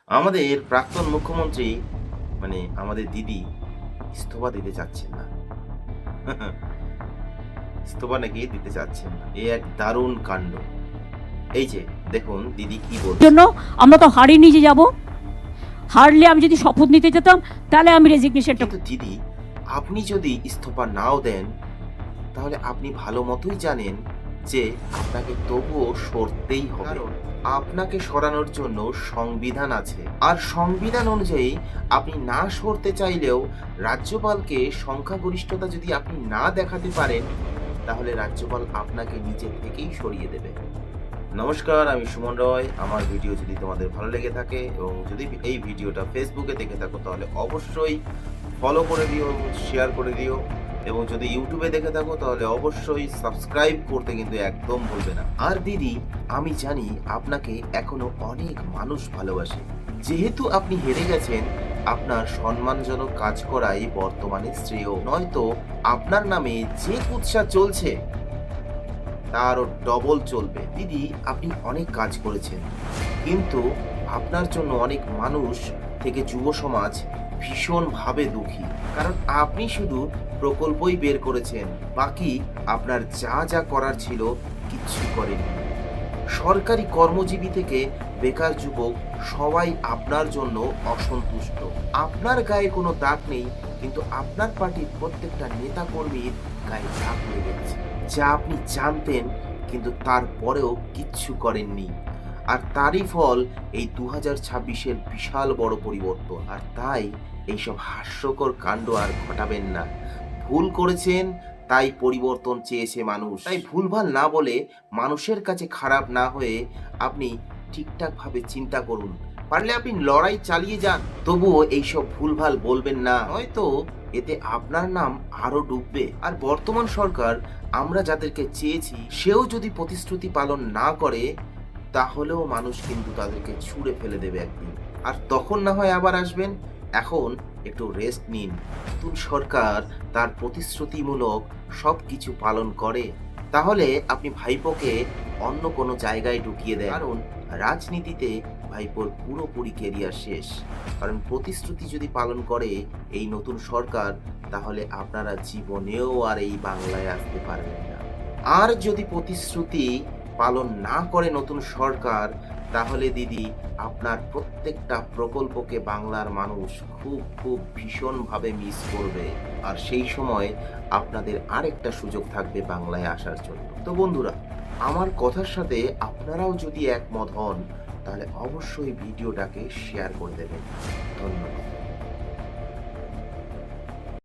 আমাদের প্রাক্তন মুখ্যমন্ত্রী আমাদের দিদি ইস্তফা দিতে চাচ্ছেন না। ইস্তফা নাকি দিতে চাচ্ছেন না। এ এক দারুণ কাণ্ড। এই যে দেখুন দিদি কি বলছে। জন্য আমরা তো হারিয়ে যে যাব। হারলে আমি যদি শপথ নিতে যেতাম তাহলে আমি রেজিগনেশনটা। কিন্তু দিদি, আপনি যদি ইস্তফা নাও দেন তাহলে আপনি ভালো মতোই জানেন যে আপনাকে তবুও সরতেই হবে। কারণ আপনাকে সরানোর জন্য সংবিধান আছে, আর সংবিধান অনুযায়ী আপনি না সরতে চাইলেও রাজ্যপালকে সংখ্যাগরিষ্ঠতা যদি আপনি না দেখাতে পারেন তাহলে রাজ্যপাল আপনাকে নিজে থেকেই সরিয়ে দেবে। নমস্কার, আমি সুমন রয়। আমার ভিডিও যদি তোমাদের ভালো লেগে থাকে এবং যদি এই ভিডিওটা ফেসবুকে দেখে থাকো তাহলে অবশ্যই ফলো করে দিও এবং শেয়ার করে দিও, এবং যদি ইউটিউবে দেখে থাকো তাহলে অবশ্যই সাবস্ক্রাইব করতে কিন্তু একদম ভুলবে না। আর দিদি, আমি জানি আপনাকে এখনো অনেক মানুষ ভালোবাসে। যেহেতু আপনি হেরে গেছেন, আপনার সম্মানজনক কাজ করাই বর্তমানে শ্রেয়, নয়তো আপনার নামে যে কুৎসা চলছে তারও ডবল চলবে। দিদি, আপনি অনেক কাজ করেছেন, কিন্তু আপনার জন্য অনেক মানুষ থেকে যুব সমাজ ভীষণভাবে দুঃখী। কারণ আপনি শুধু প্রকল্পই বের করেছেন, বাকি আপনার যা যা করার ছিল কিচ্ছু করেননি। সরকারি কর্মজীবী থেকে বেকার যুবক সবাই আপনার জন্য অসন্তুষ্ট। আপনার গায়ে কোনো দাগ নেই, কিন্তু আপনার পার্টির প্রত্যেকটা নেতা কর্মীর গায়ে দাগ লেগে গেছে, যা আপনি জানতেন কিন্তু তারপরেও কিচ্ছু করেননি। আর তারই ফল এই 2026-এর বিশাল বড় পরিবর্তন। আর তাই এইসব হাস্যকর কাণ্ড আর ঘটাবেন না। ভুল করেছেন, তাই পরিবর্তন চেয়েছে মানুষ। তাই ভুলভাল না বলে, মানুষের কাছে খারাপ না হয়ে আপনি ঠিকঠাকভাবে চিন্তা করুন। পারলে আপনি লড়াই চালিয়ে যান, তবুও এইসব ভুলভাল বলবেন না, হয়তো এতে আপনার নাম আরো ডুববে। আর বর্তমান সরকার আমরা যাদেরকে চেয়েছি সেও যদি প্রতিশ্রুতি পালন না করে তাহলেও মানুষ কিন্তু তাদেরকে ছুঁড়ে ফেলে দেবে একদিন। আর তখন না হয় আবার আসবেন। এখন একটু রেস্ট নিন। নতুন সরকার তার প্রতিশ্রুতিমূলক সব কিছু পালন করে, তাহলে আপনি ভাইপোকে অন্য কোনো জায়গায় ঢুকিয়ে দেন। কারণ রাজনীতিতে ভাইপোর পুরোপুরি কেরিয়ার শেষ। কারণ প্রতিশ্রুতি যদি পালন করে এই নতুন সরকার, তাহলে আপনারা জীবনেও আর এই বাংলায় আসতে পারবেন না। আর যদি প্রতিশ্রুতি পালন না করে নতুন সরকার, তাহলে দিদি আপনার প্রত্যেকটা প্রকল্পকে বাংলার মানুষ খুব খুব ভীষণভাবে মিস করবে। আর সেই সময় আপনাদের আরেকটা সুযোগ থাকবে বাংলায় আসার জন্য। তো বন্ধুরা, আমার কথার সাথে আপনারাও যদি একমত হন তাহলে অবশ্যই ভিডিওটাকে শেয়ার করে দেবেন। ধন্যবাদ।